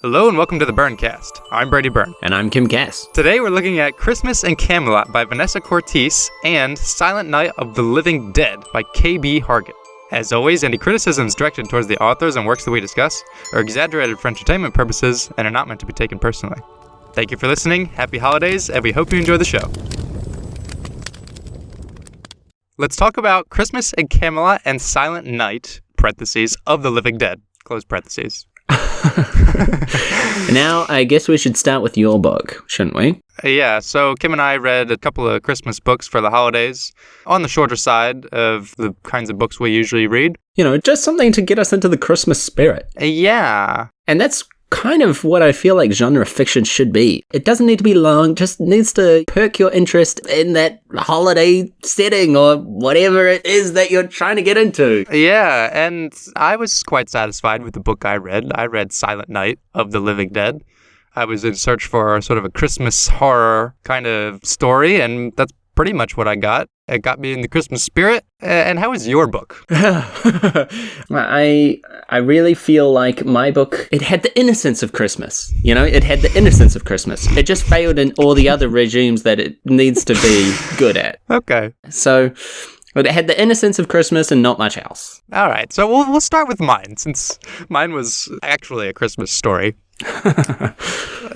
Hello and welcome to the BurnCast. I'm Brady Byrne. And I'm Kim Cass. Today we're looking at Christmas in Camelot by Vanessa Cortese and Silent Night of the Living Dead by K.B. Hargan. As always, any criticisms directed towards the authors and works that we discuss are exaggerated for entertainment purposes and are not meant to be taken personally. Thank you for listening, happy holidays, and we hope you enjoy the show. Let's talk about Christmas in Camelot and Silent Night, parentheses, of the Living Dead, close parentheses. Now, I guess we should start with your book, shouldn't we? Yeah, so Kim and I read a couple of Christmas books for the holidays, on the shorter side of the kinds of books we usually read. You know, just something to get us into the Christmas spirit. Yeah. And that's kind of what I feel like genre fiction should be. It doesn't need to be long, just needs to perk your interest in that holiday setting or whatever it is that you're trying to get into. Yeah, and I was quite satisfied with the book I read. I read Silent Night of the Living Dead. I was in search for sort of a Christmas horror kind of story, and that's pretty much what I got. It got me in the Christmas spirit. And how was your book? I really feel like my book, it had the innocence of Christmas. You know, it had the innocence of Christmas. It just failed in all the other regimes that it needs to be good at. Okay. So, but it had the innocence of Christmas and not much else. All right. So we'll start with mine, since mine was actually a Christmas story.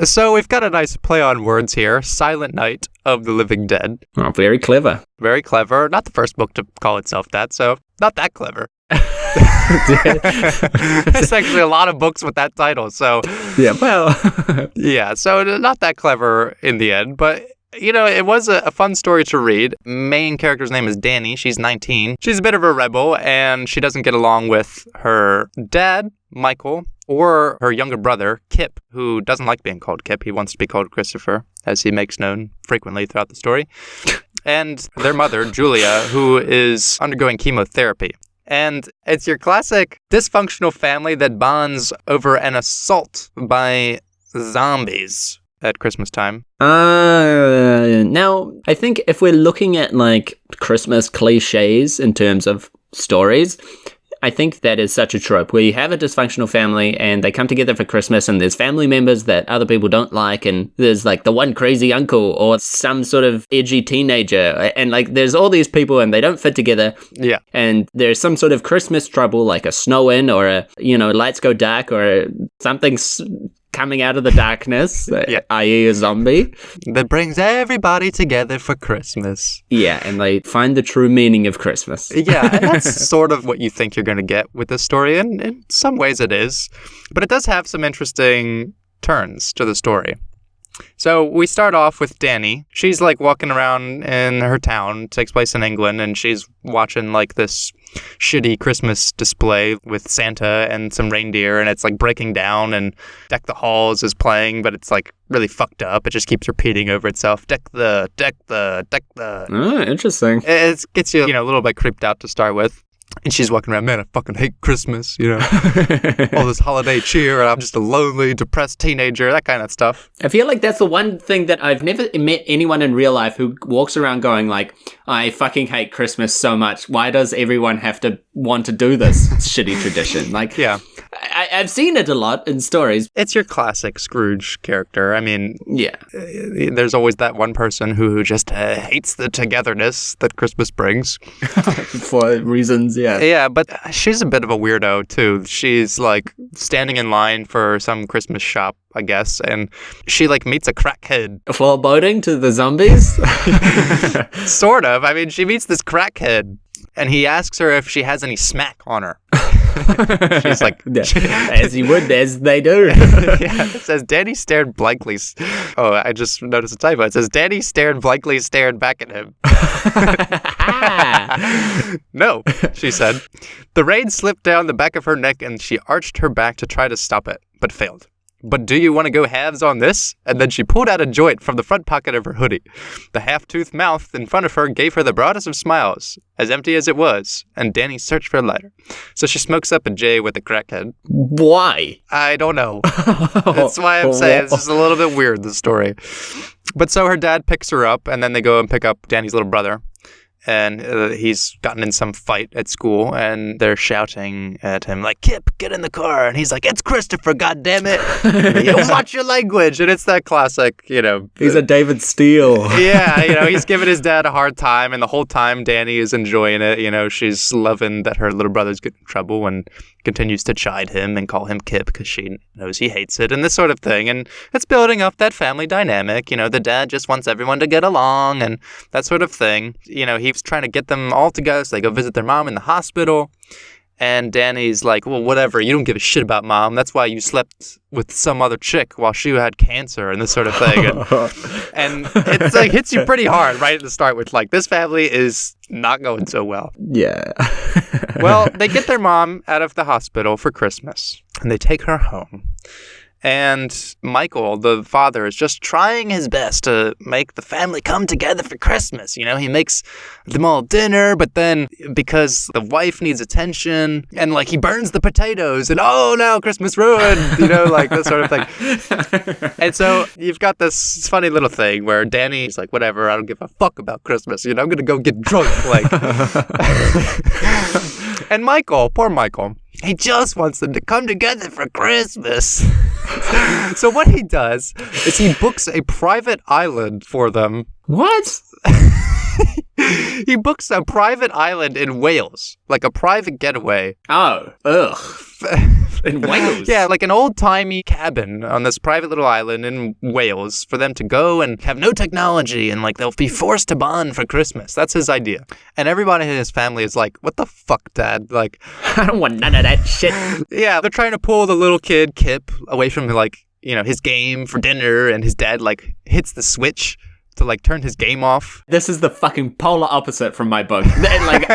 So we've got a nice play on words here. Silent Night of the Living Dead. Oh, very clever. Very clever. Not the first book to call itself that, so not that clever. There's actually a lot of books with that title, so... Yeah, well... Yeah, so not that clever in the end, but... You know, it was a fun story to read. Main character's name is Dani. She's 19. She's a bit of a rebel, and she doesn't get along with her dad, Michael, or her younger brother, Kip, who doesn't like being called Kip. He wants to be called Christopher, as he makes known frequently throughout the story. And their mother, Julia, who is undergoing chemotherapy. And it's your classic dysfunctional family that bonds over an assault by zombies at Christmas time. Now, I think if we're looking at, like, Christmas cliches in terms of stories, I think that is such a trope where you have a dysfunctional family and they come together for Christmas and there's family members that other people don't like and there's, like, the one crazy uncle or some sort of edgy teenager and, like, there's all these people and they don't fit together. Yeah. And there's some sort of Christmas trouble, like a snow-in or lights go dark or something's coming out of the darkness, i.e. a zombie. That brings everybody together for Christmas. Yeah, and they find the true meaning of Christmas. Yeah, and that's sort of what you think you're going to get with this story, and in some ways it is. But it does have some interesting turns to the story. So we start off with Dani. She's like walking around in her town, it takes place in England, and she's watching like this shitty Christmas display with Santa and some reindeer, and it's like breaking down, and Deck the Halls is playing, but it's like really fucked up. It just keeps repeating over itself. Deck the. Oh, interesting. It gets you, a little bit creeped out to start with. And she's walking around, man, I fucking hate Christmas, all this holiday cheer, and I'm just a lonely, depressed teenager, that kind of stuff. I feel like that's the one thing that I've never met anyone in real life who walks around going like, I fucking hate Christmas so much. Why does everyone have to want to do this shitty tradition? Like, yeah. I've seen it a lot in stories. It's your classic Scrooge character. I mean, yeah, there's always that one person who just hates the togetherness that Christmas brings. For reasons, yeah. Yeah, but she's a bit of a weirdo, too. She's, like, standing in line for some Christmas shop, I guess, and she, like, meets a crackhead. Foreboding to the zombies? Sort of. I mean, she meets this crackhead, and he asks her if she has any smack on her. She's like... as you would, as they do. Yeah, it says, Dani stared blankly... Oh, I just noticed a typo. It says, Dani stared back at him. No, she said. The rein slipped down the back of her neck and she arched her back to try to stop it, but failed. But do you want to go halves on this? And then she pulled out a joint from the front pocket of her hoodie. The half-toothed mouth in front of her gave her the broadest of smiles, as empty as it was, and Dani searched for a lighter. So she smokes up a J with the crackhead. Why? I don't know. That's why I'm saying it's just a little bit weird, the story. But so her dad picks her up, and then they go and pick up Dani's little brother. and he's gotten in some fight at school, and they're shouting at him like, "Kip, get in the car!" And he's like, "It's Christopher, goddammit! Watch your language!" And it's that classic, He's a David Steele. Yeah, he's giving his dad a hard time, and the whole time Danny is enjoying it. She's loving that her little brother's getting in trouble and continues to chide him and call him Kip because she knows he hates it and this sort of thing. And it's building up that family dynamic. The dad just wants everyone to get along and that sort of thing. He's trying to get them all together so they go visit their mom in the hospital. And Danny's like, well, whatever, you don't give a shit about mom. That's why you slept with some other chick while she had cancer and this sort of thing. And it's like hits you pretty hard right at the start with like, this family is not going so well. Yeah. Well, they get their mom out of the hospital for Christmas and they take her home. And Michael, the father, is just trying his best to make the family come together for Christmas. He makes them all dinner, but then because the wife needs attention, and like he burns the potatoes, and oh no, Christmas ruined, like that sort of thing. And so you've got this funny little thing where Danny's like, whatever, I don't give a fuck about Christmas. I'm going to go get drunk. And Michael, poor Michael, he just wants them to come together for Christmas. So what he does is he books a private island for them. What? He books a private island in Wales, like a private getaway. Oh, ugh. In Wales? Yeah, like an old-timey cabin on this private little island in Wales for them to go and have no technology and like they'll be forced to bond for Christmas. That's his idea. And everybody in his family is like, what the fuck, Dad? Like, I don't want none of that shit. Yeah, they're trying to pull the little kid, Kip, away from like, his game for dinner, and his dad like hits the switch to like turn his game off. This is the fucking polar opposite from my book. like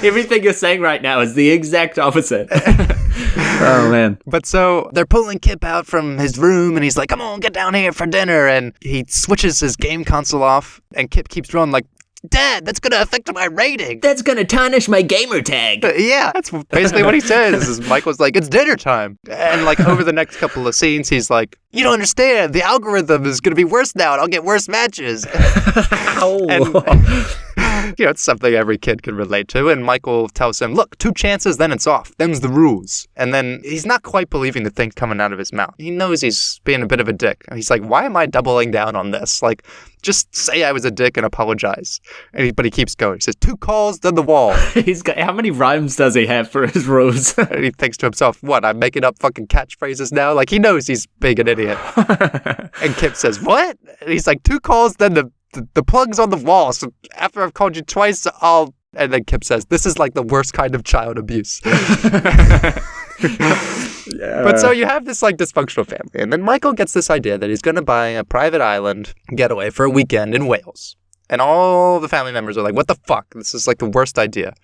everything you're saying right now is the exact opposite. Oh man. But so they're pulling Kip out from his room and he's like, come on, get down here for dinner. And he switches his game console off and Kip keeps drawing like, Dad, that's going to affect my rating. That's going to tarnish my gamer tag. Yeah, that's basically what he says. Is Michael's like, it's dinner time. And like over the next couple of scenes, he's like, you don't understand. The algorithm is going to be worse now and I'll get worse matches. And, it's something every kid can relate to. And Michael tells him, look, 2 chances, then it's off. Them's the rules. And then he's not quite believing the thing coming out of his mouth. He knows he's being a bit of a dick. He's like, why am I doubling down on this? Like, just say I was a dick and apologize. But he keeps going. He says, 2 calls, then the wall. How many rhymes does he have for his rules? And he thinks to himself, what, I'm making up fucking catchphrases now? Like, he knows he's being an idiot. And Kip says, what? And he's like, 2 calls, then the plug's on the wall. So after I've called you twice, I'll... And then Kip says, this is like the worst kind of child abuse. Yeah. But so you have this like dysfunctional family. And then Michael gets this idea that he's going to buy a private island getaway for a weekend in Wales. And all the family members are like, what the fuck? This is like the worst idea.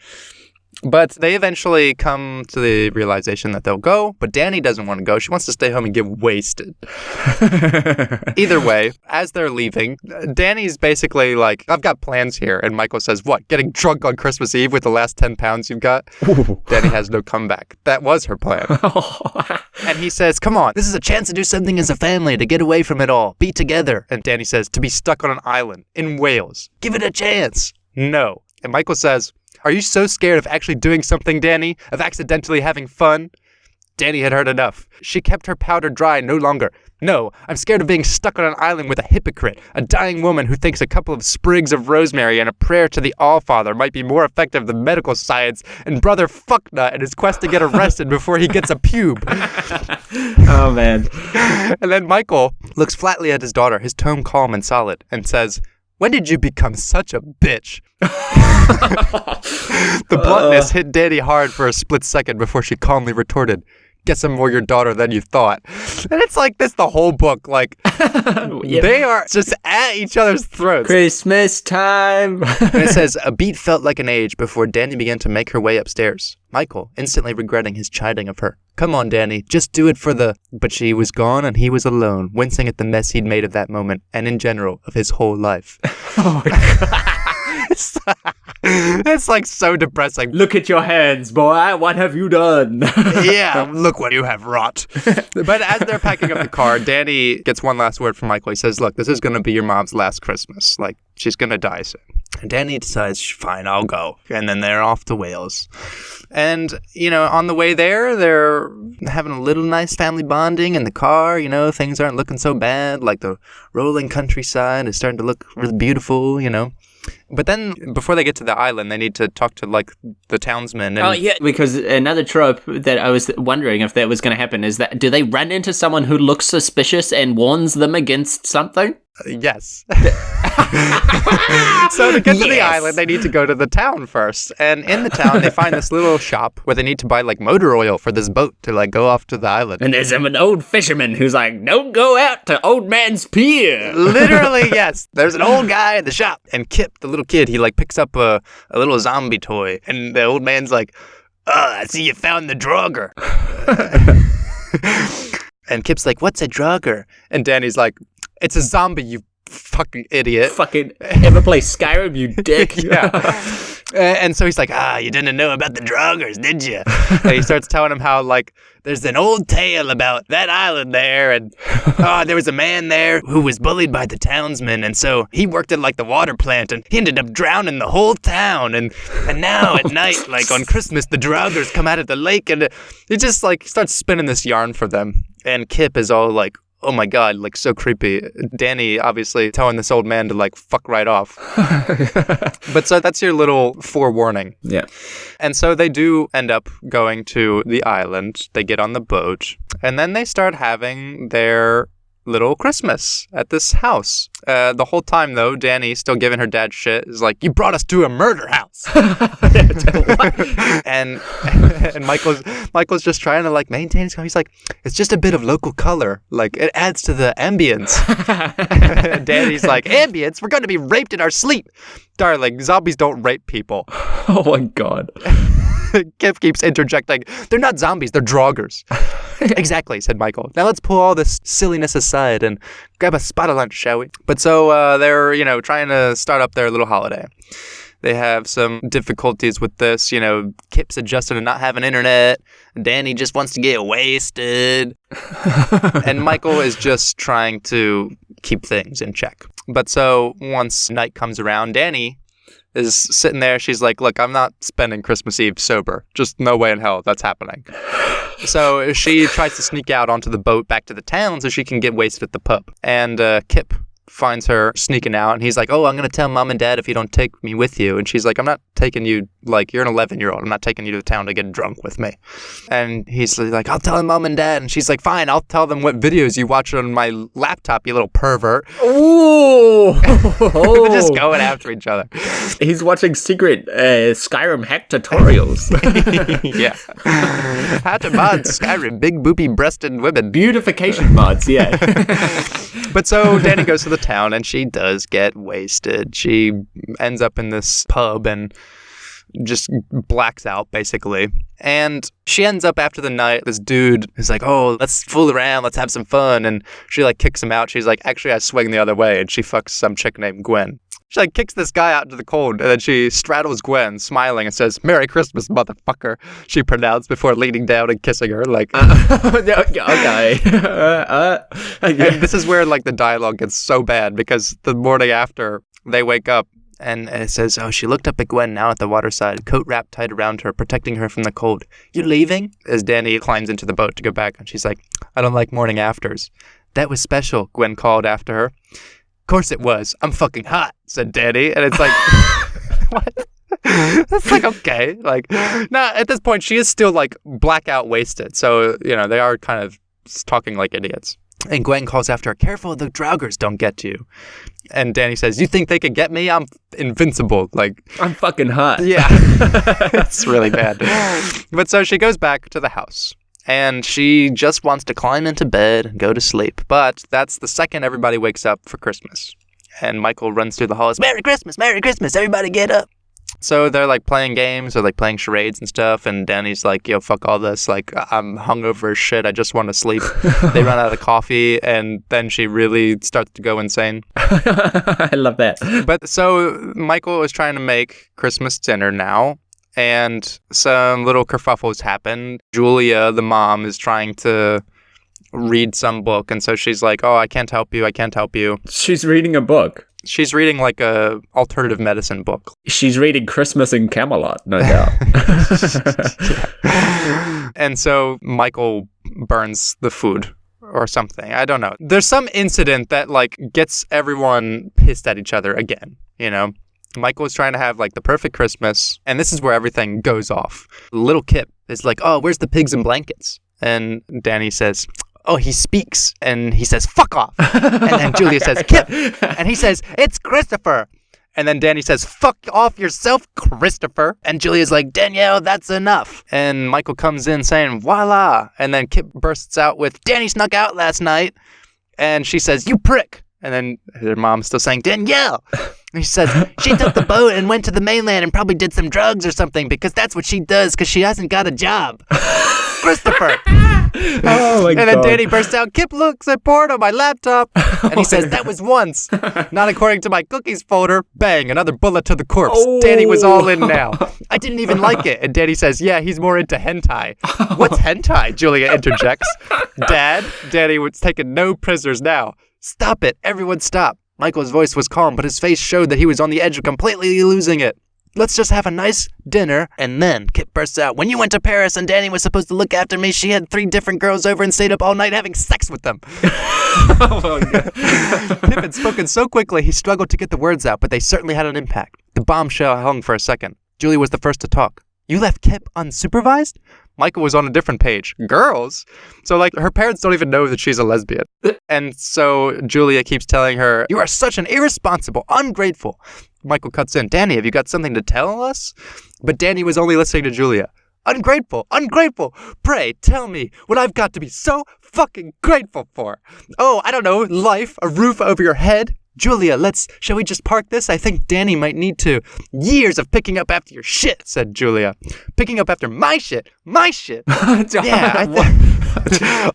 But they eventually come to the realization that they'll go, but Danny doesn't want to go. She wants to stay home and get wasted. Either way, as they're leaving, Danny's basically like, I've got plans here. And Michael says, what, getting drunk on Christmas Eve with the last 10 pounds you've got? Ooh. Danny has no comeback. That was her plan. And he says, come on, this is a chance to do something as a family, to get away from it all, be together. And Danny says, to be stuck on an island in Wales. Give it a chance. No. And Michael says, are you so scared of actually doing something, Danny? Of accidentally having fun? Danny had heard enough. She kept her powder dry no longer. No, I'm scared of being stuck on an island with a hypocrite, a dying woman who thinks a couple of sprigs of rosemary and a prayer to the Allfather might be more effective than medical science, and Brother Fucknut in his quest to get arrested before he gets a pube. Oh, man. And then Michael looks flatly at his daughter, his tone calm and solid, and says, when did you become such a bitch? The bluntness hit Danny hard for a split second before she calmly retorted, guess I'm more your daughter than you thought. And it's like this the whole book. Like, yep. They are just at each other's throats. Christmas time. And it says, a beat felt like an age before Danny began to make her way upstairs. Michael, instantly regretting his chiding of her. Come on, Danny, just do it for the... But she was gone and he was alone, wincing at the mess he'd made of that moment, and in general, of his whole life. Oh my God. It's like so depressing. Look at your hands, boy. What have you done? Yeah, look what you have wrought. But as they're packing up the car, Danny gets one last word from Michael. He says, look, this is going to be your mom's last Christmas. Like, she's going to die soon. And Danny decides, fine, I'll go. And then they're off to Wales. And, on the way there, they're having a little nice family bonding in the car. Things aren't looking so bad. Like the rolling countryside is starting to look really beautiful, But then, before they get to the island, they need to talk to, the townsmen. And... Oh, yeah, because another trope that I was wondering if that was going to happen is that, do they run into someone who looks suspicious and warns them against something? Yes. So to get to the island, they need to go to the town first. And in the town, they find this little shop where they need to buy, motor oil for this boat to, go off to the island. And there's an old fisherman who's like, don't go out to Old Man's Pier. Literally, yes. There's an old guy in the shop. And Kip, the little kid, he, picks up a little zombie toy. And the old man's like, I see you found the Draugr. And Kip's like, what's a Draugr? And Danny's like, it's a zombie, you fucking idiot. Fucking ever play Skyrim, you dick. Yeah. And so he's like, you didn't know about the Draugrs, did you? And he starts telling him how, there's an old tale about that island there, and there was a man there who was bullied by the townsmen, and so he worked at, the water plant, and he ended up drowning the whole town, and now at night, on Christmas, the Draugrs come out of the lake, and he just, starts spinning this yarn for them. And Kip is all like, oh my God, so creepy. Danny obviously telling this old man to fuck right off. But so that's your little forewarning. Yeah. And so they do end up going to the island. They get on the boat and then they start having their little Christmas at this house. The whole time, though, Danny, still giving her dad shit, is like, you brought us to a murder house. and Michael's just trying to, maintain his calm. He's like, it's just a bit of local color. It adds to the ambience. Danny's like, ambience? We're going to be raped in our sleep. Darling, zombies don't rape people. Oh, my God. Kip keeps interjecting, they're not zombies, they're Draugrs. Exactly, said Michael. Now let's pull all this silliness aside and grab a spot of lunch, shall we? But so they're, trying to start up their little holiday. They have some difficulties with this. Kip's adjusted to not having internet. Danny just wants to get wasted. And Michael is just trying to keep things in check. But so once night comes around, Danny is sitting there. She's like, look, I'm not spending Christmas Eve sober. Just no way in hell that's happening. So she tries to sneak out onto the boat back to the town so she can get wasted at the pub. And Kip finds her sneaking out, and he's like, oh, I'm going to tell Mom and Dad if you don't take me with you. And she's like, I'm not taking you, you're an 11-year-old. I'm not taking you to town to get drunk with me. And he's like, I'll tell Mom and Dad. And she's like, fine, I'll tell them what videos you watch on my laptop, you little pervert. Ooh! They're just going after each other. He's watching secret Skyrim hack tutorials. Yeah. How to mod Skyrim, big boopy-breasted women. Beautification mods, yeah. But so Danny goes to the town and she does get wasted. She ends up in this pub and just blacks out, basically. And she ends up after the night, this dude is like, oh, let's fool around, let's have some fun. And she kicks him out. She's like, actually, I swing the other way. And she fucks some chick named Gwen. She kicks this guy out into the cold, and then she straddles Gwen, smiling, and says, Merry Christmas, motherfucker, she pronounced before leaning down and kissing her. Okay. And this is where the dialogue gets so bad, because the morning after, they wake up, and it says, oh, she looked up at Gwen now at the waterside, coat wrapped tight around her, protecting her from the cold. You leaving? As Danny climbs into the boat to go back, and she's like, I don't like morning afters. That was special, Gwen called after her. Of course it was. I'm fucking hot, said Danny. And it's like, what? That's okay. Now at this point, she is still blackout wasted. So, they are kind of talking like idiots. And Gwen calls after her, careful, the Draugrs don't get you. And Danny says, you think they could get me? I'm invincible. I'm fucking hot. Yeah. It's really bad. But so she goes back to the house. And she just wants to climb into bed and go to sleep. But that's the second everybody wakes up for Christmas. And Michael runs through the halls, Merry Christmas, everybody get up. So they're playing games or playing charades and stuff. And Danny's like, yo, fuck all this. I'm hungover as shit. I just want to sleep. They run out of coffee. And then she really starts to go insane. I love that. But so Michael is trying to make Christmas dinner now. And some little kerfuffles happen. Julia, the mom, is trying to read some book. And so she's like, oh, I can't help you. She's reading a book. She's reading like a alternative medicine book. She's reading Christmas in Camelot, no doubt. And so Michael burns the food or something. I don't know. There's some incident that like gets everyone pissed at each other again, you know? Michael is trying to have like the perfect Christmas, and this is where everything goes off. Little Kip is like, oh, where's the pigs and blankets? And Danny says, oh, he speaks, and he says, fuck off. And then Julia says, Kip. And he says, it's Christopher. And then Danny says, fuck off yourself, Christopher. And Julia's like, Danielle, that's enough. And Michael comes in saying, voila. And then Kip bursts out with, Danny snuck out last night. And she says, you prick. And then her mom's still saying, Danielle. And she says, she took the boat and went to the mainland and probably did some drugs or something because that's what she does because she hasn't got a job. Christopher. Oh my God. And then Danny bursts out, Kip looks at porn on my laptop. And he says, that was once. Not according to my cookies folder. Bang, another bullet to the corpse. Oh. Danny was all in now. I didn't even like it. And Danny says, yeah, he's more into hentai. What's hentai? Julia interjects. Dad, Danny was taking no prisoners now. Stop it. Everyone stop. Michael's voice was calm, but his face showed that he was on the edge of completely losing it. Let's just have a nice dinner. And then Kip bursts out, when you went to Paris and Danny was supposed to look after me, she had 3 different girls over and stayed up all night having sex with them. Oh my God. Kip had spoken so quickly he struggled to get the words out, but they certainly had an impact. The bombshell hung for a second. Julie was the first to talk. You left Kip unsupervised? Michael was on a different page. Girls? So, like, her parents don't even know that she's a lesbian. And so Julia keeps telling her, you are such an irresponsible, ungrateful. Michael cuts in, Danny, have you got something to tell us? But Danny was only listening to Julia. Ungrateful, ungrateful. Pray, tell me what I've got to be so fucking grateful for. Oh, I don't know, life, a roof over your head. Julia, shall we just park this? I think Danny might need to. Years of picking up after your shit, said Julia. Picking up after my shit? My shit? Yeah,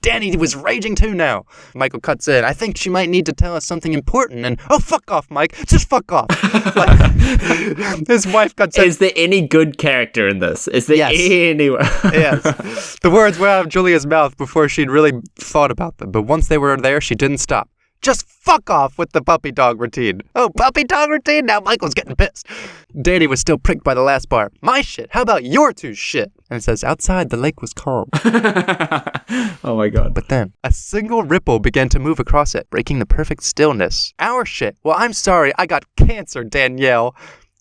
Danny was raging too now. Michael cuts in. I think she might need to tell us something important. And, oh, fuck off, Mike. Just fuck off. His wife cuts in. Is there any good character in this? Is there anyone? Yes. The words were out of Julia's mouth before she'd really thought about them. But once they were there, she didn't stop. Just fuck off with the puppy dog routine. Oh, puppy dog routine? Now Michael's getting pissed. Danny was still pricked by the last bar. My shit. How about your 2 shit? And it says, outside the lake was calm. Oh my God. But then, a single ripple began to move across it, breaking the perfect stillness. Our shit. Well, I'm sorry. I got cancer, Danielle.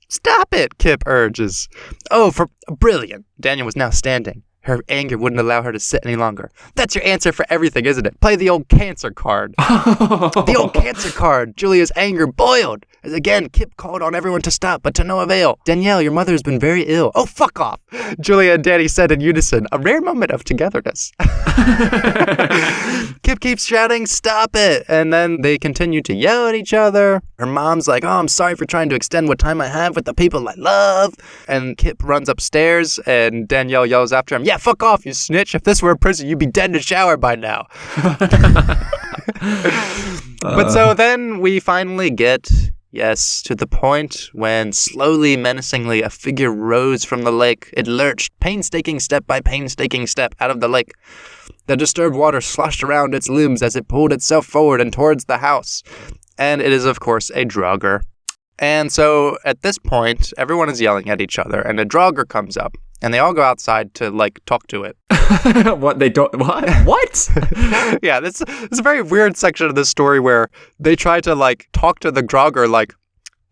Stop it, Kip urges. Oh, brilliant. Daniel was now standing. Her anger wouldn't allow her to sit any longer. That's your answer for everything, isn't it? Play the old cancer card. The old cancer card. Julia's anger boiled. As again, Kip called on everyone to stop, but to no avail. Danielle, your mother has been very ill. Oh, fuck off. Julia and Danny said in unison, a rare moment of togetherness. Kip keeps shouting, stop it. And then they continue to yell at each other. Her mom's like, oh, I'm sorry for trying to extend what time I have with the people I love. And Kip runs upstairs and Danielle yells after him, yeah, fuck off, you snitch. If this were a prison, you'd be dead in a shower by now. But so then we finally get, yes, to the point when slowly, menacingly, a figure rose from the lake. It lurched, painstaking step by painstaking step, out of the lake. The disturbed water sloshed around its limbs as it pulled itself forward and towards the house. And it is, of course, a Draugr. And so at this point, everyone is yelling at each other, and a Draugr comes up. And they all go outside to, like, talk to it. What? They don't... What? What? Yeah, this is a very weird section of this story where they try to, like, talk to the Draugr, like,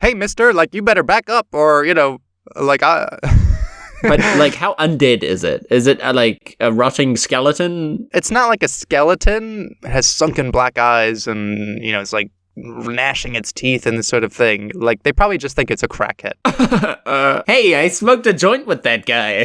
hey, mister, like, you better back up, or, you know, like, But, like, how undead is it? Is it, like, a rotting skeleton? It's not like a skeleton. It has sunken black eyes, and, you know, it's, like, gnashing its teeth and this sort of thing. Like, they probably just think it's a crackhead. Hey, I smoked a joint with that guy.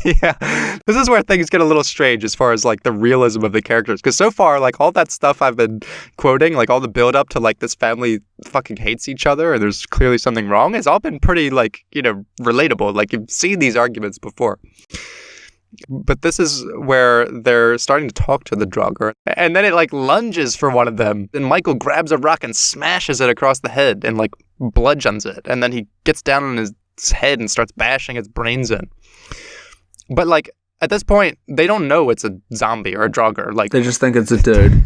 Yeah. This is where things get a little strange as far as, like, the realism of the characters. Because so far, like, all that stuff I've been quoting, like, all the build-up to, like, this family fucking hates each other and there's clearly something wrong, has all been pretty, like, you know, relatable. Like, you've seen these arguments before. But this is where they're starting to talk to the Draugr. And then it, like, lunges for one of them. And Michael grabs a rock and smashes it across the head and, like, bludgeons it. And then he gets down on his head and starts bashing its brains in. But, like, at this point, they don't know it's a zombie or a Draugr. Like, they just think it's a dude.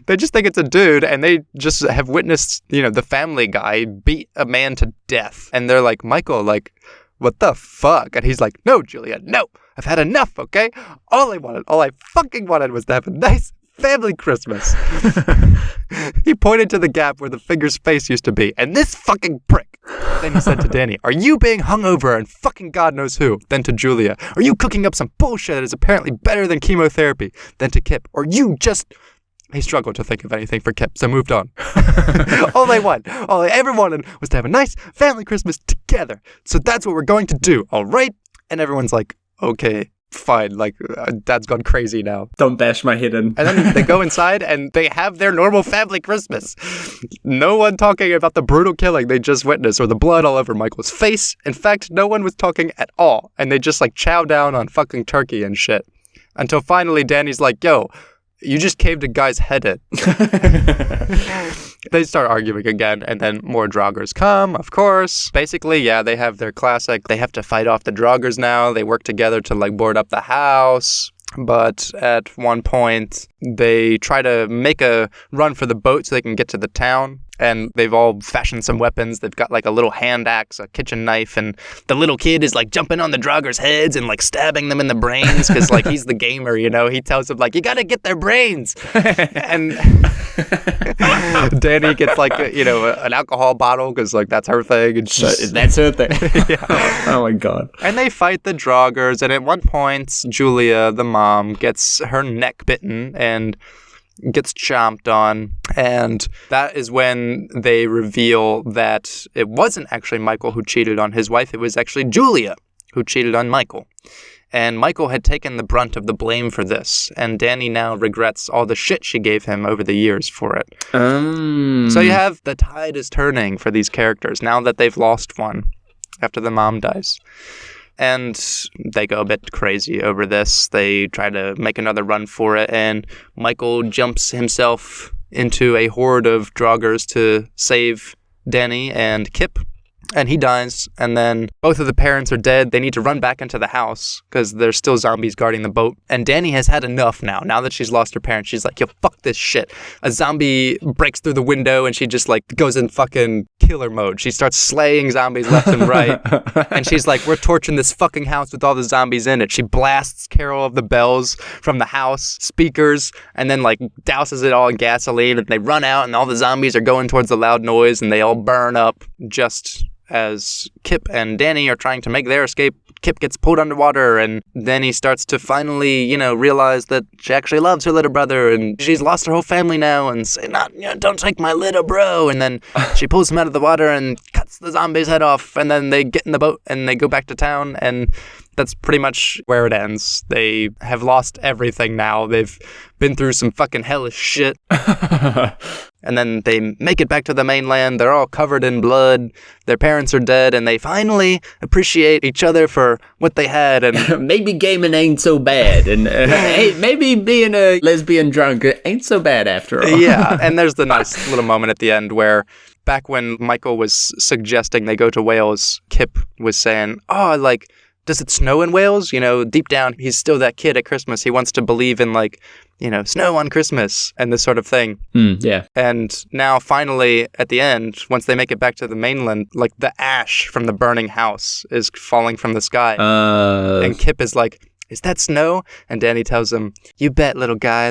They just think it's a dude, and they just have witnessed, the Family Guy beat a man to death. And they're like, Michael, like, what the fuck? And he's like, no, Julia, no. I've had enough, okay? All I fucking wanted was to have a nice family Christmas. He pointed to the gap where the finger's face used to be, and this fucking prick. Then he said to Danny, are you being hungover and fucking God knows who? Then to Julia, are you cooking up some bullshit that is apparently better than chemotherapy? Then to Kip, or you just... He struggled to think of anything for Kip, so moved on. All I ever wanted was to have a nice family Christmas together. So that's what we're going to do, all right? And everyone's like, okay, fine. Like, Dad's gone crazy now. Don't bash my head in. And then they go inside and they have their normal family Christmas. No one talking about the brutal killing they just witnessed or the blood all over Michael's face. In fact, no one was talking at all. And they just, like, chow down on fucking turkey and shit. Until finally Danny's like, yo, you just caved a guy's head in. They start arguing again, and then more Draugrs come, of course. Basically, yeah, they have their classic. They have to fight off the Draugrs now. They work together to, like, board up the house. But at one point, they try to make a run for the boat so they can get to the town. And they've all fashioned some weapons. They've got, like, a little hand axe, a kitchen knife, and the little kid is, like, jumping on the Draugrs' heads and, like, stabbing them in the brains because, like, he's the gamer, He tells them, like, you gotta get their brains. And Danny gets, like, an alcohol bottle because, like, that's her thing. And that's her thing. Yeah. Oh, my God. And they fight the Draugrs, and at one point, Julia, the mom, gets her neck bitten and gets chomped on, and that is when they reveal that it wasn't actually Michael who cheated on his wife, it was actually Julia who cheated on Michael. And Michael had taken the brunt of the blame for this, and Danny now regrets all the shit she gave him over the years for it. So you have the tide is turning for these characters now that they've lost one after the mom dies. And they go a bit crazy over this. They try to make another run for it, and Michael jumps himself into a horde of Draugrs to save Danny and Kip. And he dies, and then both of the parents are dead. They need to run back into the house because there's still zombies guarding the boat. And Danny has had enough now. Now that she's lost her parents, she's like, yo, fuck this shit. A zombie breaks through the window, and she just, like, goes in fucking killer mode. She starts slaying zombies left and right. And she's like, we're torching this fucking house with all the zombies in it. She blasts Carol of the Bells from the house speakers and then, like, douses it all in gasoline. And they run out, and all the zombies are going towards the loud noise, and they all burn up just... As Kip and Danny are trying to make their escape, Kip gets pulled underwater, and then he starts to finally, realize that she actually loves her little brother, and she's lost her whole family now, and say, don't take my little bro. And then she pulls him out of the water and cuts the zombie's head off, and then they get in the boat, and they go back to town, and that's pretty much where it ends. They have lost everything now. They've been through some fucking hellish shit. And then they make it back to the mainland. They're all covered in blood. Their parents are dead, and they finally appreciate each other for what they had. And maybe gaming ain't so bad, and maybe being a lesbian drunk ain't so bad after all. Yeah, and there's the nice little moment at the end where back when Michael was suggesting they go to Wales, Kip was saying, does it snow in Wales? Deep down, he's still that kid at Christmas. He wants to believe in, snow on Christmas and this sort of thing. Yeah. And now, finally, at the end, once they make it back to the mainland, the ash from the burning house is falling from the sky. And Kip is like, is that snow? And Danny tells him, you bet, little guy.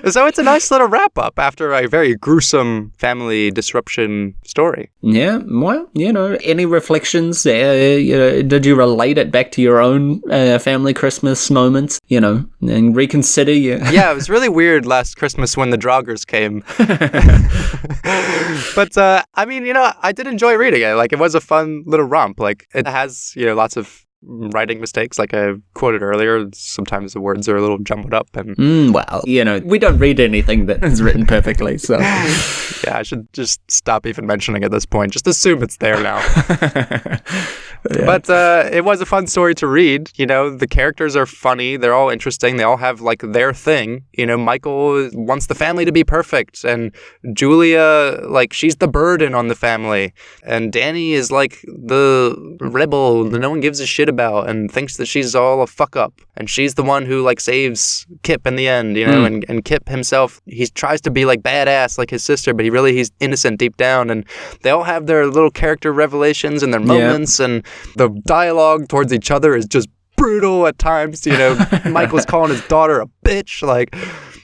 So it's a nice little wrap-up after a very gruesome family disruption story. Yeah, well, any reflections? Did you relate it back to your own family Christmas moments, and reconsider? Yeah, it was really weird last Christmas when the Draugrs came. But, I did enjoy reading it. It was a fun little romp. It has, lots of writing mistakes, like I quoted earlier. Sometimes the words are a little jumbled up, and we don't read anything that is written perfectly, so yeah, I should just stop even mentioning at this point. Just assume it's there now. Yeah. But it was a fun story to read. The characters are funny. They're all interesting. They all have their thing. Michael wants the family to be perfect, and Julia, she's the burden on the family, and Danny is the rebel that no one gives a shit about and thinks that she's all a fuck up. And she's the one who, like, saves Kip in the end, you know, and Kip himself, he tries to be, like, badass like his sister, but he's innocent deep down. And they all have their little character revelations and their moments, and the dialogue towards each other is just brutal at times. You know, Michael's calling his daughter a bitch. Like,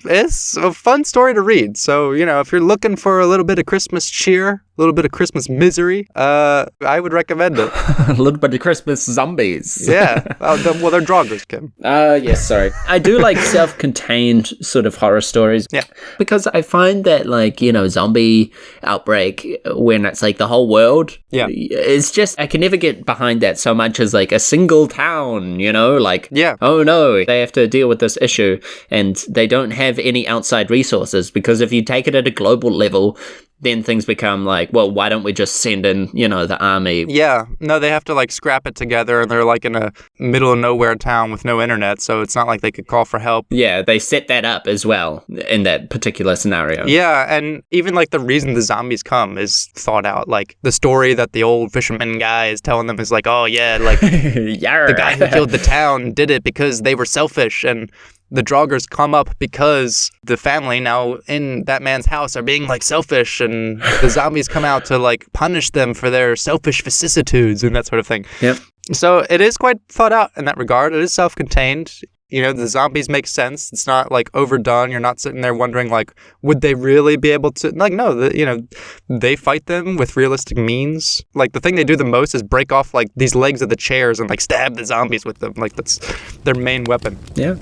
it's a fun story to read. So, you know, if you're looking for a little bit of Christmas cheer, a little bit of Christmas misery, I would recommend it. A little bit of Christmas zombies. Yeah. Well, they're droggers, Kim. Yes, sorry. I do like self-contained sort of horror stories. Yeah. Because I find that, like, you know, zombie outbreak, when it's like the whole world, it's just, I can never get behind that so much as like a single town, you know, like, oh no, they have to deal with this issue and they don't have any outside resources, because if you take it at a global level, then things become like, well, why don't we just send in, you know, the army? Yeah. No, they have to, like, scrap it together, and they're, like, in a middle of nowhere town with no internet, so it's not like they could call for help. Yeah, they set that up as well in that particular scenario. Yeah, and even, like, the reason the zombies come is thought out. Like, the story that the old fisherman guy is telling them is like, oh, yeah, like, the guy who killed the town did it because they were selfish, and the Draugrs come up because the family now in that man's house are being, like, selfish, and the zombies come out to, like, punish them for their selfish vicissitudes and that sort of thing. Yep. So it is quite thought out in that regard. It is self-contained. You know, the zombies make sense. It's not, like, overdone. You're not sitting there wondering, like, would they really be able to... Like, no, you know, they fight them with realistic means. Like, the thing they do the most is break off, like, these legs of the chairs and, like, stab the zombies with them. Like, that's their main weapon. Yeah.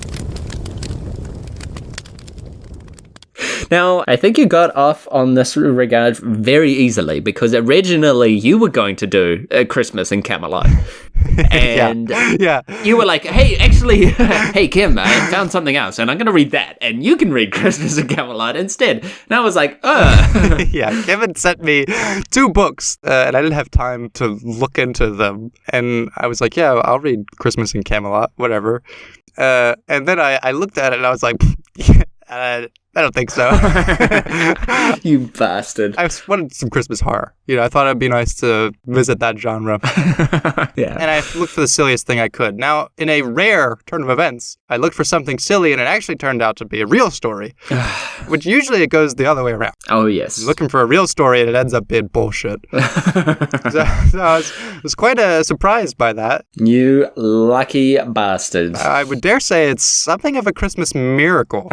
Now, I think you got off on this regard very easily, because originally you were going to do Christmas in Camelot. And you were like, hey, actually, hey, Kim, I found something else, and I'm going to read that, and you can read Christmas in Camelot instead. And I was like, Yeah, Kevin sent me 2 books, and I didn't have time to look into them. And I was like, yeah, I'll read Christmas in Camelot, whatever. And then I looked at it, and I was like, I don't think so. You bastard. I wanted some Christmas horror. You know, I thought it'd be nice to visit that genre. Yeah. And I looked for the silliest thing I could. Now, in a rare turn of events, I looked for something silly, and it actually turned out to be a real story, which usually it goes the other way around. Oh, yes. You're looking for a real story, and it ends up being bullshit. so I was quite surprised by that. You lucky bastards. I would dare say it's something of a Christmas miracle.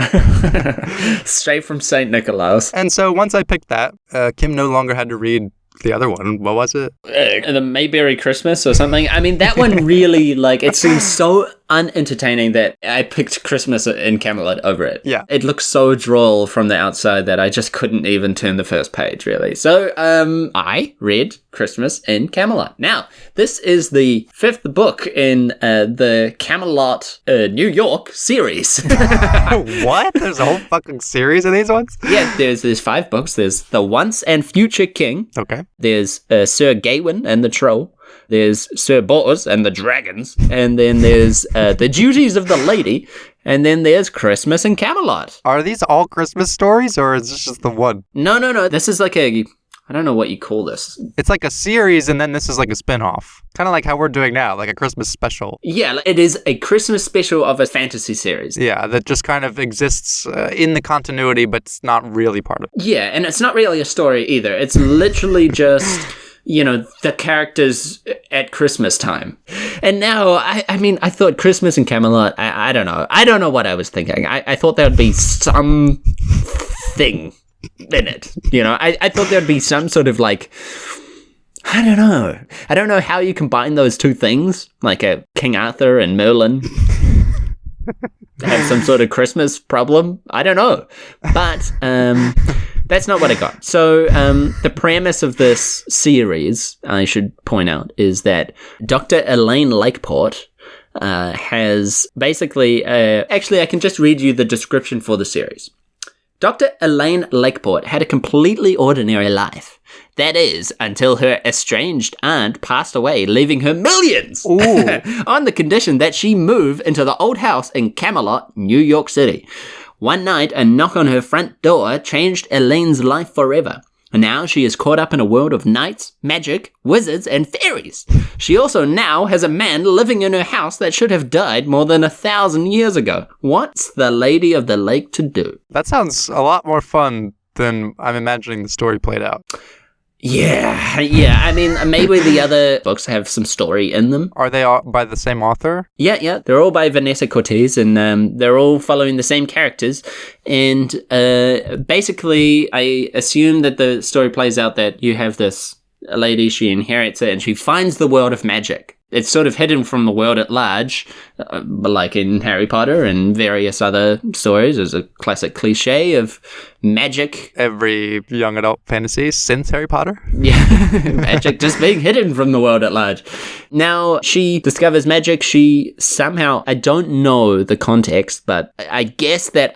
Straight from St. Nicholas. And so once I picked that, Kim no longer had to read the other one. What was it? The Mayberry Christmas or something. I mean, that one really, like, it seems so unentertaining that I picked Christmas in Camelot over it. Yeah. It looks so droll from the outside that I just couldn't even turn the first page, really. So, I read Christmas in Camelot. Now, this is the 5th book in the Camelot New York series. What? There's a whole fucking series of these ones? Yeah, there's 5 books. There's The Once and Future King. Okay. There's Sir Gawain and the Troll. There's Sir Bors and the Dragons. And then there's The Duties of the Lady. And then there's Christmas in Camelot. Are these all Christmas stories, or is this just the one? No. This is like I don't know what you call this. It's like a series, and then this is like a spin-off. Kind of like how we're doing now, like a Christmas special. Yeah, it is a Christmas special of a fantasy series. Yeah, that just kind of exists in the continuity, but it's not really part of it. Yeah, and it's not really a story either. It's literally just, you know, the characters at Christmas time. And now, I mean, I thought Christmas in Camelot, I don't know. I don't know what I was thinking. I thought there would be something in it. You know, I thought there'd be some sort of, like, I don't know. I don't know how you combine those two things, like a King Arthur and Merlin have some sort of Christmas problem. I don't know. But that's not what I got. So the premise of this series, I should point out, is that Dr. Elaine Lakeport has basically... actually, I can just read you the description for the series. Dr. Elaine Lakeport had a completely ordinary life. That is, until her estranged aunt passed away, leaving her millions on the condition that she move into the old house in Camelot, New York City. One night, a knock on her front door changed Elaine's life forever. And now she is caught up in a world of knights, magic, wizards, and fairies. She also now has a man living in her house that should have died more than 1,000 years ago. What's the Lady of the Lake to do? That sounds a lot more fun than I'm imagining the story played out. Yeah. I mean, maybe the other books have some story in them. Are they all by the same author? Yeah. They're all by Vanessa Cortese, and they're all following the same characters. And basically, I assume that the story plays out that you have this lady, she inherits it, and she finds the world of magic. It's sort of hidden from the world at large, like in Harry Potter and various other stories. There's a classic cliche of magic. Every young adult fantasy since Harry Potter? Yeah, magic just being hidden from the world at large. Now, she discovers magic. She somehow, I don't know the context, but I guess that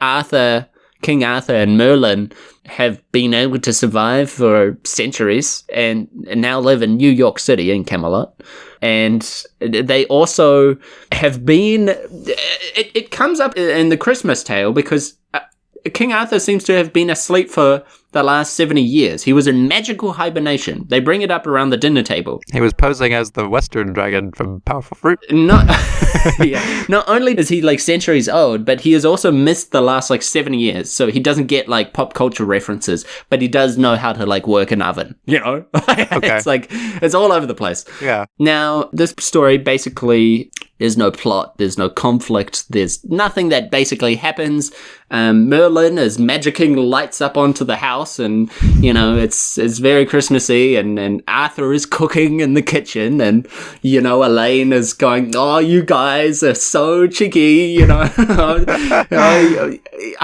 King Arthur and Merlin have been able to survive for centuries and now live in New York City in Camelot. And they also have been... It comes up in the Christmas tale because King Arthur seems to have been asleep for the last 70 years. He was in magical hibernation. They bring it up around the dinner table. He was posing as the Western dragon from Powerful Fruit. Not only is he like centuries old, but he has also missed the last like 70 years. So he doesn't get like pop culture references, but he does know how to like work an oven, you know? Okay. It's like, it's all over the place. Yeah. Now, this story basically... There's no plot, there's no conflict, there's nothing that basically happens. Merlin is magicking lights up onto the house and, you know, it's very Christmassy and Arthur is cooking in the kitchen and, you know, Elaine is going, oh, you guys are so cheeky, you know.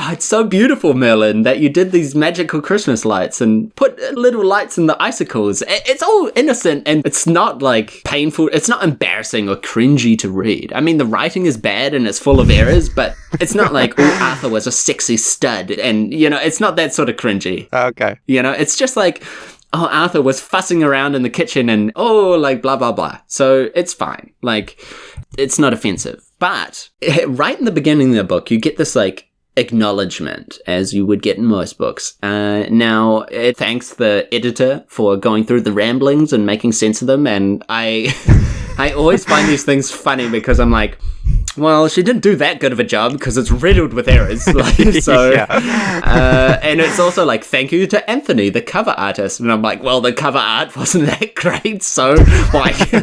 It's so beautiful, Merlin, that you did these magical Christmas lights and put little lights in the icicles. It's all innocent and it's not like painful, it's not embarrassing or cringy to read. I mean, the writing is bad and it's full of errors, but it's not like, oh, Arthur was a sexy stud. And, you know, it's not that sort of cringy. Okay. You know, it's just like, oh, Arthur was fussing around in the kitchen and, oh, like, blah, blah, blah. So it's fine. Like, it's not offensive. But right in the beginning of the book, you get this, like, acknowledgement, as you would get in most books. Now, it thanks the editor for going through the ramblings and making sense of them, and I always find these things funny because I'm like, well, she didn't do that good of a job because it's riddled with errors. Like, so, and it's also like, thank you to Anthony, the cover artist. And I'm like, well, the cover art wasn't that great, so like,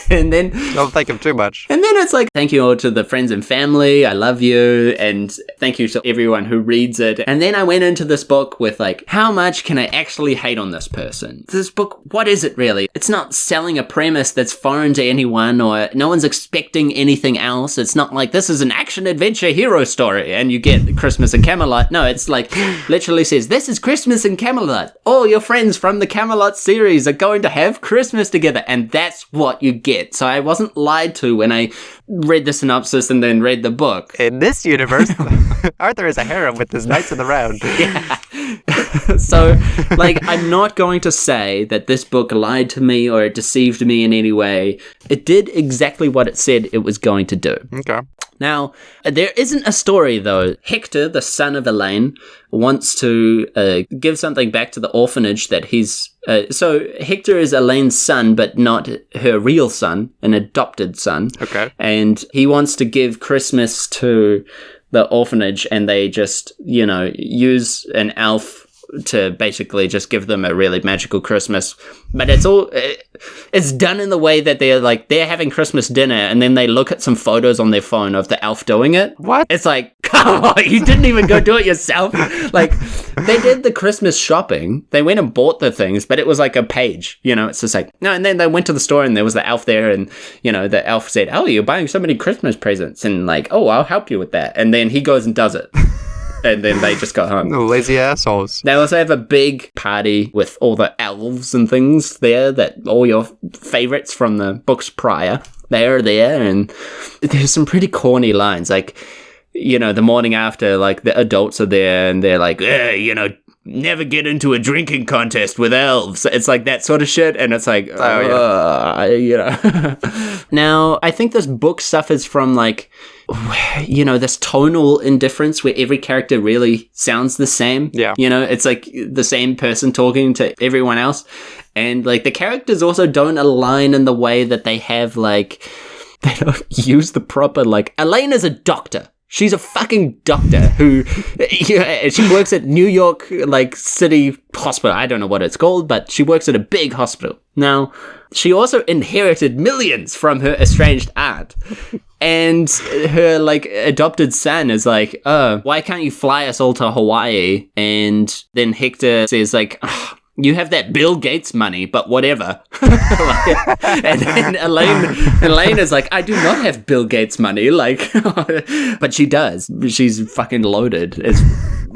and then... Don't thank him too much. And then it's like, thank you all to the friends and family, I love you, and thank you to everyone who reads it. And then I went into this book with like, how much can I actually hate on this person? This book, what is it really? It's not selling a premise that's foreign to anyone, or no one's expecting anything else. It's not like, this is an action-adventure hero story, and you get Christmas in Camelot. No, it's like, literally says, this is Christmas in Camelot. All your friends from the Camelot series are going to have Christmas together, and that's what you get. So I wasn't lied to when I read the synopsis and then read the book. In this universe, Arthur is a harem with his knights in the round. Yeah. So, like, I'm not going to say that this book lied to me or it deceived me in any way. It did exactly what it said it was going to do. Okay. Now, there isn't a story, though. Hector, the son of Elaine, wants to give something back to the orphanage that he's... so, Hector is Elaine's son, but not her real son, an adopted son. Okay. And he wants to give Christmas to the orphanage, and they just, you know, use an elf to basically just give them a really magical Christmas. But it's done in the way that they're having Christmas dinner and then they look at some photos on their phone of the elf doing it. What? It's like, come on, you didn't even go do it yourself. Like, they did the Christmas shopping. They went and bought the things, but it was like a page, you know, it's just like, no, and then they went to the store and there was the elf there and, you know, the elf said, oh, you're buying so many Christmas presents, and like, oh, I'll help you with that. And then he goes and does it. And then they just go home. Lazy assholes. They also have a big party with all the elves and things there, that all your favorites from the books prior, they are there. And there's some pretty corny lines. Like, you know, the morning after, like, the adults are there and they're like, you know, never get into a drinking contest with elves. It's like that sort of shit, and it's like, Now, I think this book suffers from like, this tonal indifference where every character really sounds the same. Yeah. It's like the same person talking to everyone else. And like the characters also don't align in the way that they have like, they don't use the proper, like, Elaine is a doctor. She's a fucking doctor who, she works at New York, like, City Hospital. I don't know what it's called, but she works at a big hospital. Now, she also inherited millions from her estranged aunt. And her, like, adopted son is like, why can't you fly us all to Hawaii? And then Hector says, like, you have that Bill Gates money, but whatever. And then Elaine is like, I do not have Bill Gates money, like, but she does. She's fucking loaded as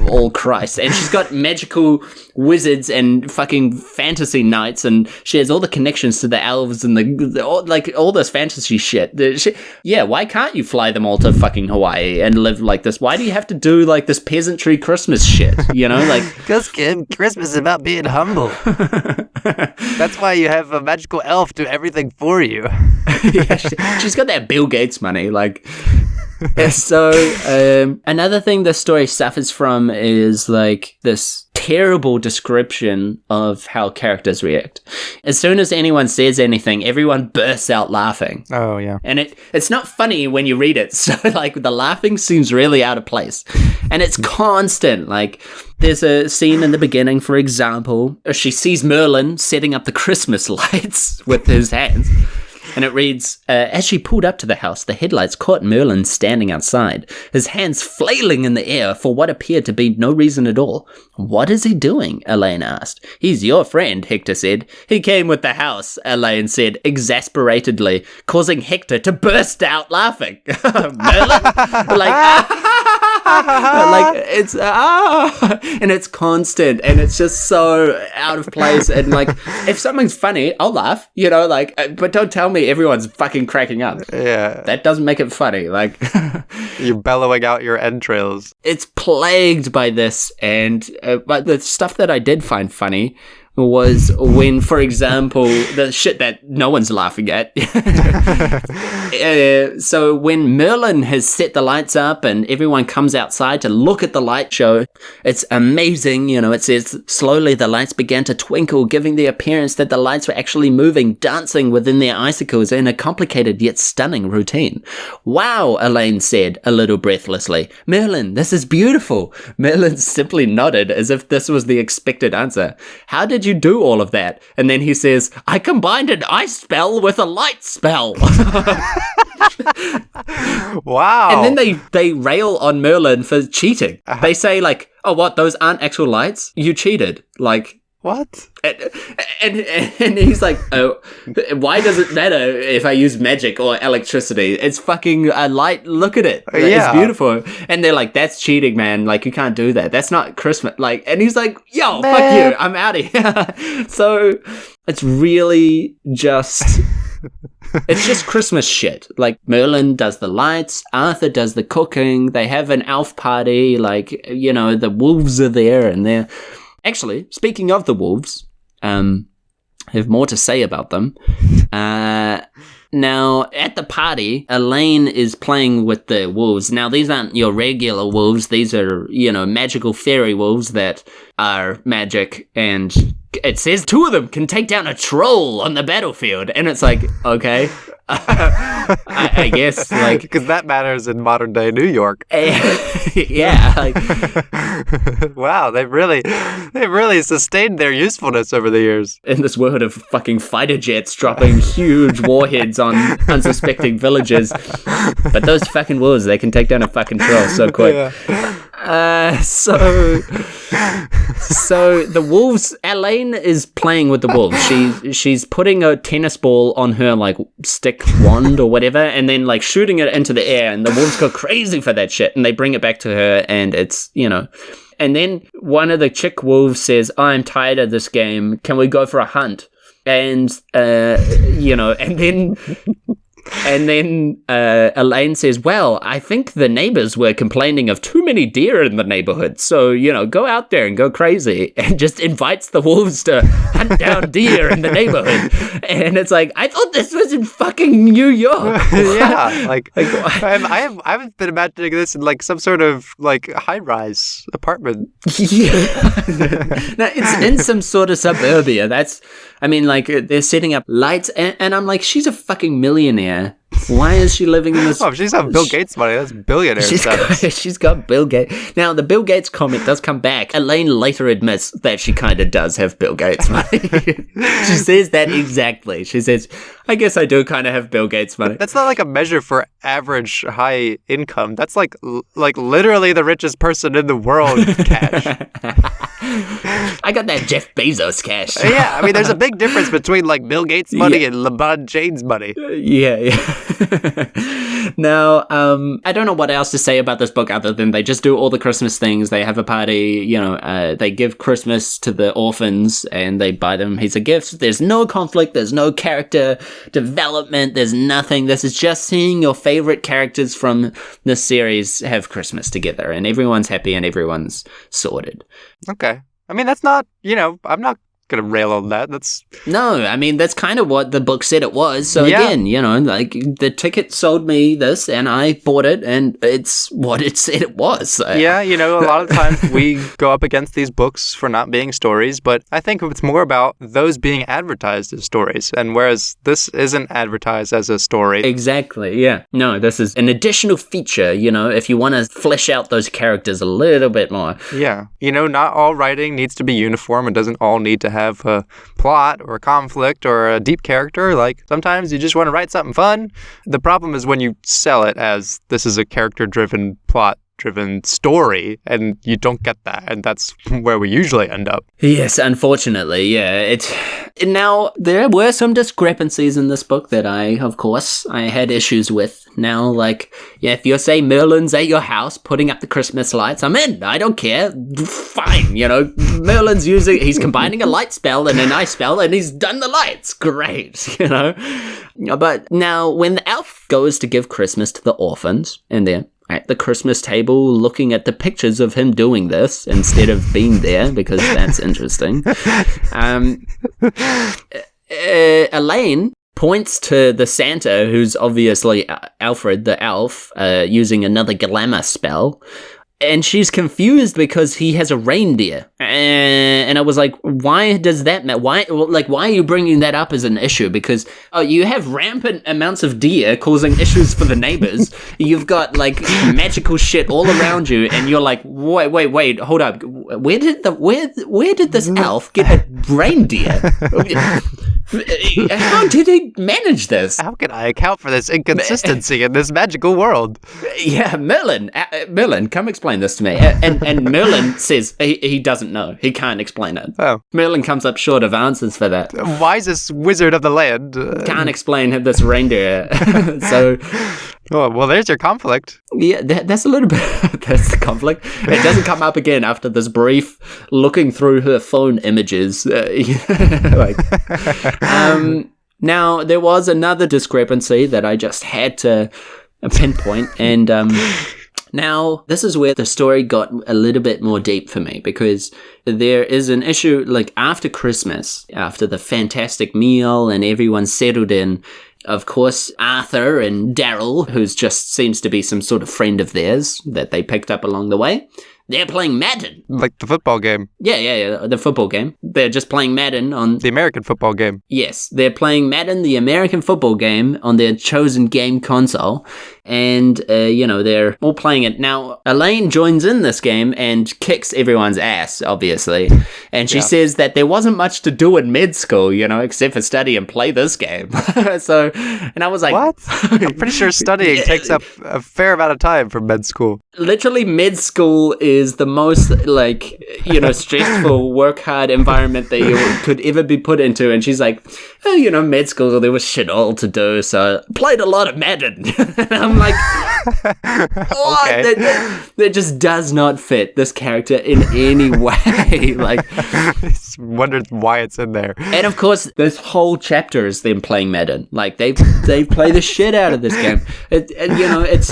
all Christ. And she's got magical wizards and fucking fantasy knights, and she has all the connections to the elves and all this fantasy shit. Why can't you fly them all to fucking Hawaii and live like this? Why do you have to do like this peasantry Christmas shit? Like, because kid, Christmas is about being humble. That's why you have a magical elf do everything for you. Yeah, she's got that Bill Gates money, like. So another thing this story suffers from is like this terrible description of how characters react. As soon as anyone says anything, everyone bursts out laughing. Oh yeah. And it's not funny when you read it, so like the laughing seems really out of place. And it's constant. Like there's a scene in the beginning, for example, she sees Merlin setting up the Christmas lights with his hands. And it reads, as she pulled up to the house, the headlights caught Merlin standing outside, his hands flailing in the air for what appeared to be no reason at all. What is he doing? Elaine asked. He's your friend, Hector said. He came with the house, Elaine said, exasperatedly, causing Hector to burst out laughing. Merlin? Like, it's, and it's constant, and it's just so out of place, and like, if something's funny, I'll laugh, but don't tell me everyone's fucking cracking up. Yeah. That doesn't make it funny, like. You're bellowing out your entrails. It's plagued by this, and but the stuff that I did find funny was when, for example, the shit that no one's laughing at. So when Merlin has set the lights up and everyone comes outside to look at the light show, it's amazing. It says, slowly the lights began to twinkle, giving the appearance that the lights were actually moving, dancing within their icicles in a complicated yet stunning routine. Wow, Elaine said, a little breathlessly. Merlin, this is beautiful. Merlin simply nodded as if this was the expected answer. How did you do all of that? And then he says, I combined an ice spell with a light spell. Wow. And then they rail on Merlin for cheating. They say like, oh, what? Those aren't actual lights? You cheated. Like, what? And he's like, oh, why does it matter if I use magic or electricity? It's fucking a light. Look at it. Yeah. It's beautiful. And they're like, that's cheating, man. Like, you can't do that. That's not Christmas. Like, and he's like, yo, man. Fuck you. I'm out of here. So it's really just... It's just Christmas shit. Like, Merlin does the lights, Arthur does the cooking, they have an elf party, like, the wolves are there, and they're... Actually, speaking of the wolves, I have more to say about them. Now, at the party, Elaine is playing with the wolves. Now, these aren't your regular wolves. These are, magical fairy wolves that are magic, and it says 2 of them can take down a troll on the battlefield. And it's like, okay, I guess, like... Because that matters in modern-day New York. Yeah. Like, wow, they've really sustained their usefulness over the years. In this world of fucking fighter jets dropping huge warheads on unsuspecting villagers. But those fucking wolves, they can take down a fucking troll so quick. Yeah. So the wolves, Elaine is playing with the wolves. She's putting a tennis ball on her like stick wand or whatever, and then like shooting it into the air, and the wolves go crazy for that shit, and they bring it back to her, and it's, and then one of the chick wolves says, I'm tired of this game, can we go for a hunt? And and then And then Elaine says, well, I think the neighbors were complaining of too many deer in the neighborhood. So, go out there and go crazy. And just invites the wolves to hunt down deer in the neighborhood. And it's like, I thought this was in fucking New York. Yeah, I've been imagining this in like some sort of like high-rise apartment. Yeah. No, it's in some sort of suburbia. They're setting up lights, and I'm like, she's a fucking millionaire. Why is she living in this? Oh, she's got Bill Gates money. That's billionaire stuff. She's got Bill Gates. Now, the Bill Gates comment does come back. Elaine later admits that she kind of does have Bill Gates money. She says that exactly. She says, I guess I do kind of have Bill Gates money. That's not like a measure for average high income. That's like literally the richest person in the world cash. I got that Jeff Bezos cash. Yeah, there's a big difference between like Bill Gates money and LeBron James money. Yeah. Now, I don't know what else to say about this book other than they just do all the Christmas things. They have a party, they give Christmas to the orphans and they buy them heaps of gifts. There's no conflict. There's no character development. There's nothing. This is just seeing your favorite characters from this series have Christmas together and everyone's happy and everyone's sorted. Okay. That's not, I'm not gonna rail on that. That's kind of what the book said it was. So again, the ticket sold me this and I bought it and it's what it said it was. Yeah, a lot of times we go up against these books for not being stories, but I think it's more about those being advertised as stories, and whereas this isn't advertised as a story. Exactly, yeah. No, this is an additional feature, if you want to flesh out those characters a little bit more. Yeah. Not all writing needs to be uniform. It doesn't all need to have a plot or a conflict or a deep character. Like, sometimes you just want to write something fun. The problem is when you sell it as this is a character-driven, plot-driven story, and you don't get that, and that's where we usually end up. Yes, unfortunately, yeah. Now, there were some discrepancies in this book that I had issues with. Now, if you say Merlin's at your house putting up the Christmas lights, I'm in. I don't care. Fine, Merlin's he's combining a light spell and an ice spell, and he's done the lights. Great, But now, when the elf goes to give Christmas to the orphans, and they're at the Christmas table looking at the pictures of him doing this instead of being there, because that's interesting. Elaine points to the Santa, who's obviously Alfred the elf, using another glamour spell. And she's confused because he has a reindeer. And I was like, why does that matter? Why are you bringing that up as an issue? Because you have rampant amounts of deer causing issues for the neighbors. You've got magical shit all around you, and you're like, wait, hold up. Where did this elf get a reindeer? How did he manage this? How can I account for this inconsistency in this magical world? Yeah, Merlin, come explain this to me. And Merlin says he doesn't know. He can't explain it. Oh. Merlin comes up short of answers for that. Wisest wizard of the land. Can't explain this reindeer. So... Oh, well, there's your conflict. Yeah, that's a little bit... That's the conflict. It doesn't come up again after this brief looking through her phone images. Now, there was another discrepancy that I just had to pinpoint, and... Now, this is where the story got a little bit more deep for me, because there is an issue, after Christmas, after the fantastic meal and everyone's settled in, of course, Arthur and Daryl, who just seems to be some sort of friend of theirs that they picked up along the way, they're playing Madden. Like the football game. Yeah, the football game. They're just playing Madden on... The American football game. Yes, they're playing Madden, the American football game, on their chosen game console. And, they're all playing it. Now, Elaine joins in this game and kicks everyone's ass, obviously. And she says that there wasn't much to do in med school, except for study and play this game. And I was like... What? I'm pretty sure studying takes up a fair amount of time for med school. literally med school is the most like, you know, stressful, work hard environment that you could ever be put into. And she's like, oh, you know, med school, there was shit all to do. So I played a lot of Madden. And I'm like, what? Okay. That just does not fit this character in any way. Like, Just wondered why it's in there. and of course, this whole chapter is them playing Madden. Like they play the shit out of this game. And you know, it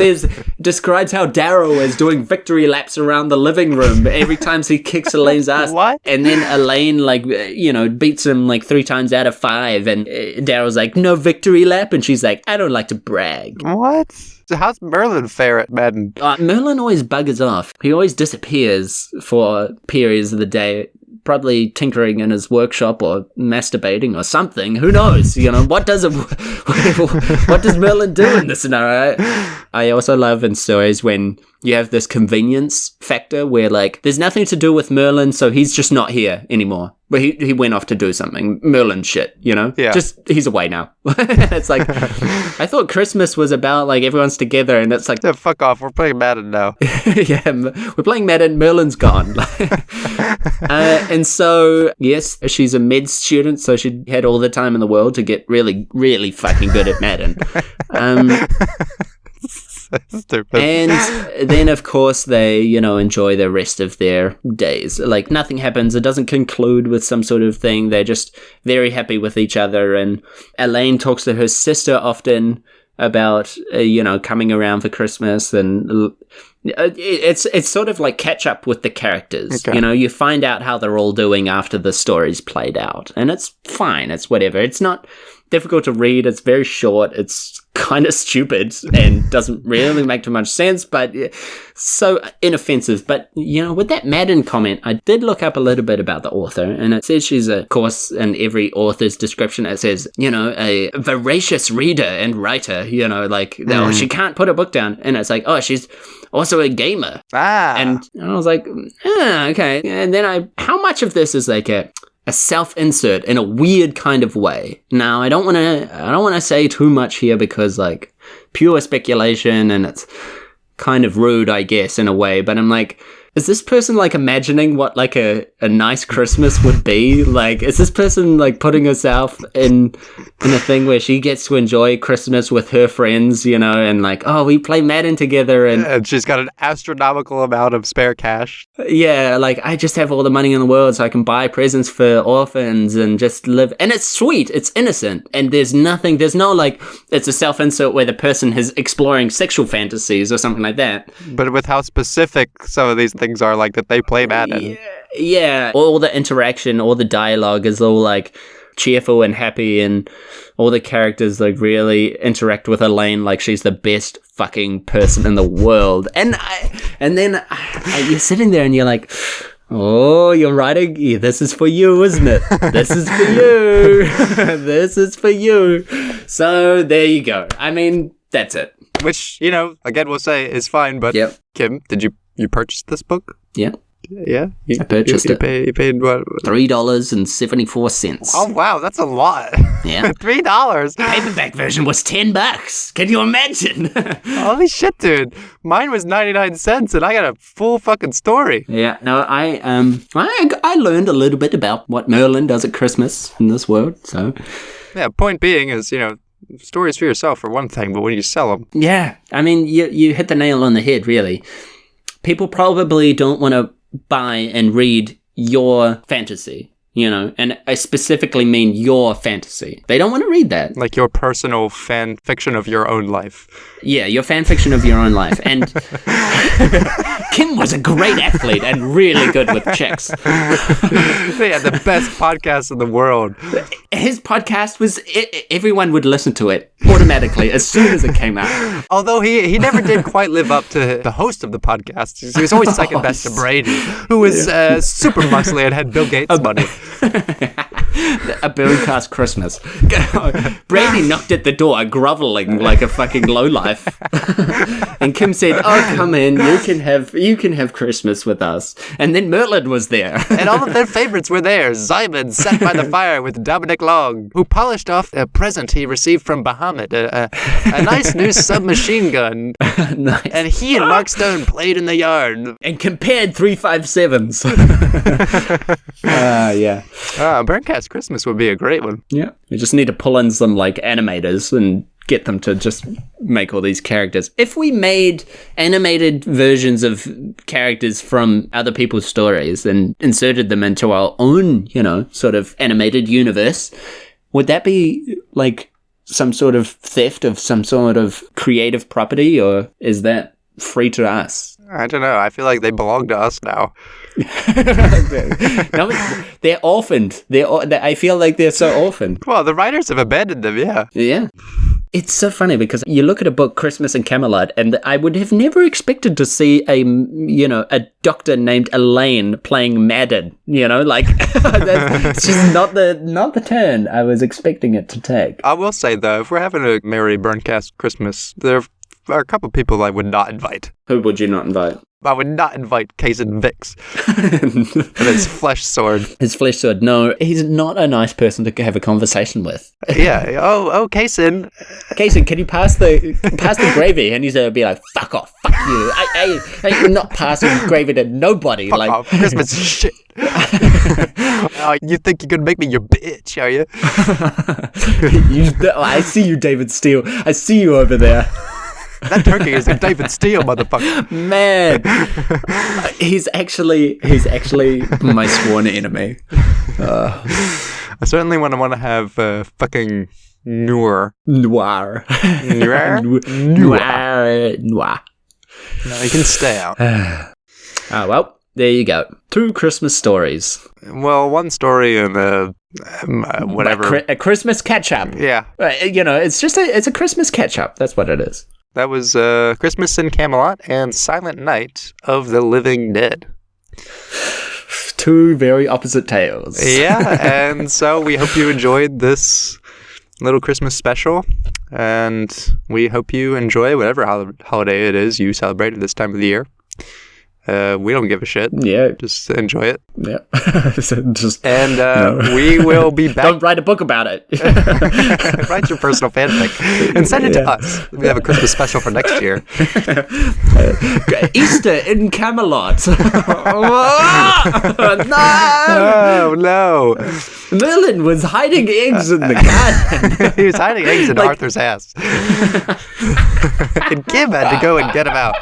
describes how Darrow is doing victory laps around the living room every time he kicks Elaine's ass. What? And then Elaine, like, you know, beats him like 3 times out of 5. And Darrow's like, no victory lap. And she's like, I don't like to brag. What? So how's Merlin fare at Madden? Merlin always buggers off. He always disappears for periods of the day. Probably tinkering in his workshop or masturbating or something. Who knows? You know, what does Merlin do in this scenario? I also love in stories when you have this convenience factor where, like, there's nothing to do with Merlin, so he's just not here anymore. But he went off to do something. Merlin shit, you know? Yeah. Just, he's away now. It's like, I thought Christmas was about, like, everyone's together, and it's like... Yeah, fuck off. We're playing Madden now. Yeah, we're playing Madden, Merlin's gone. And so, yes, she's a med student, so she had all the time in the world to get really, really fucking good at Madden. Stupid. And then, of course, they, you know, enjoy the rest of their days. Like, nothing happens. It doesn't conclude with some sort of thing. They're just very happy with each other. And Elaine talks to her sister often about, you know, coming around for Christmas. And it's sort of like catch up with the characters. Okay. You know, you find out how they're all doing after the story's played out. And it's fine. It's whatever. It's not difficult to read. It's very short. It's kind of stupid and doesn't really make too much sense, but so inoffensive. But, you know, with that Madden comment, I did look up a little bit about the author, and it says she's, of course, in every author's description, it says, you know, a voracious reader and writer, you know, like, oh, she can't put a book down. And it's like, oh, she's also a gamer. And I was like, okay. And then how much of this is like a self-insert in a weird kind of way? Now, I don't want to say too much here because, like, pure speculation, and it's kind of rude, I guess, in a way, but I'm like, is this person, like, imagining what, like, a nice Christmas would be? Like, is this person, like, putting herself in a thing where she gets to enjoy Christmas with her friends, you know, and, like, oh, we play Madden together, And she's got an astronomical amount of spare cash. yeah, like, I just have all the money in the world so I can buy presents for orphans and just live. And it's sweet, it's innocent, and there's no, like, it's a self-insert where the person is exploring sexual fantasies or something like that. But with how specific some of these things are, like that they play Madden. Yeah, all the interaction, all the dialogue is all, like, cheerful and happy, and all the characters, like, really interact with Elaine like she's the best fucking person in the world. And then you're sitting there and you're like, oh, you're writing, yeah, this is for you, isn't it? This is for you. This is for you. So there you go. I mean, that's it. Which, you know, again, we'll say is fine, but Yep. Kim, did you purchase this book? Yeah. Yeah? I purchased it. You paid what? $3.74. Oh, wow, that's a lot. Yeah. $3. Paperback version was $10. Can you imagine? Holy shit, dude. Mine was 99 cents and I got a full fucking story. Yeah, no, I learned a little bit about what Merlin does at Christmas in this world, so. Yeah, point being is, you know, stories for yourself are one thing, but when you sell them. Yeah, I mean, you hit the nail on the head, really. People probably don't want to buy and read your fantasy, you know, and I specifically mean your fantasy. They don't want to read that. Like your personal fan fiction of your own life. Yeah, your fan fiction of your own life. And Kim was a great athlete and really good with chicks. They had the best podcast in the world. His podcast was, everyone would listen to it automatically as soon as it came out. Although he never did quite live up to the host of the podcast. He was always second best to Brady, who was super muscly and had Bill Gates' money. A BurnCast Christmas. Brady knocked at the door, groveling like a fucking lowlife. And Kim said, "Oh, come in. You can have Christmas with us." And then Merlin was there. And all of their favorites were there. Simon sat by the fire with Dominic Long, who polished off a present he received from Bahamut, a nice new submachine gun. Nice. And he and Mark Stone played in the yard. And compared 357s. Yeah. BurnCast Christmas would be a great one. Yeah. We just need to pull in some like animators and get them to just make all these characters. If we made animated versions of characters from other people's stories and inserted them into our own, sort of animated universe, would that be like some sort of theft of some sort of creative property, or is that free to us? I don't know. I feel like they belong to us now. No, they're orphaned. I feel like they're so orphaned. Well, the writers have abandoned them, yeah. Yeah. It's so funny because you look at a book, Christmas in Camelot, and I would have never expected to see a doctor named Elaine playing Madden. That's just not the turn I was expecting it to take. I will say though, if we're having a merry BurnCast Christmas, there are a couple of people I would not invite. Who would you not invite? I would not invite Kaysen Vix and his flesh sword. His flesh sword. No, he's not a nice person to have a conversation with. Yeah. Oh, Kaysen. Kaysen, can you pass the gravy? And he's be like, "Fuck off, fuck you. I'm not passing gravy to nobody." Fuck off, Christmas shit. Oh, you think you can make me your bitch, are you? I see you, David Steele. I see you over there. That turkey is a David Steele, motherfucker. Man, he's actually my sworn enemy. I certainly want to have fucking noir. No, you can stay out. Oh, well, there you go. 2 Christmas stories. Well, one story and whatever. A Christmas catch-up. Yeah. It's a Christmas catch-up. That's what it is. That was Christmas in Camelot and Silent Night of the Living Dead. 2 very opposite tales. Yeah, and so we hope you enjoyed this little Christmas special, and we hope you enjoy whatever holiday it is you celebrate at this time of the year. We don't give a shit. Yeah. Just enjoy it. Yeah. We will be back. Don't write a book about it. Write your personal fanfic and send it to us. We have a Christmas special for next year. Easter in Camelot. No! No! Merlin was hiding eggs in the garden. He was hiding eggs in Arthur's ass. And Kim had to go and get him out.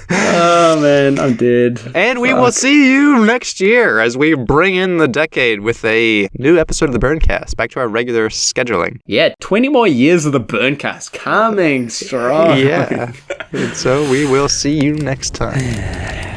Oh man, I'm dead. And we will see you next year as we bring in the decade with a new episode of the BurnCast, back to our regular scheduling. Yeah, 20 more years of the BurnCast coming strong. Yeah. And so we will see you next time.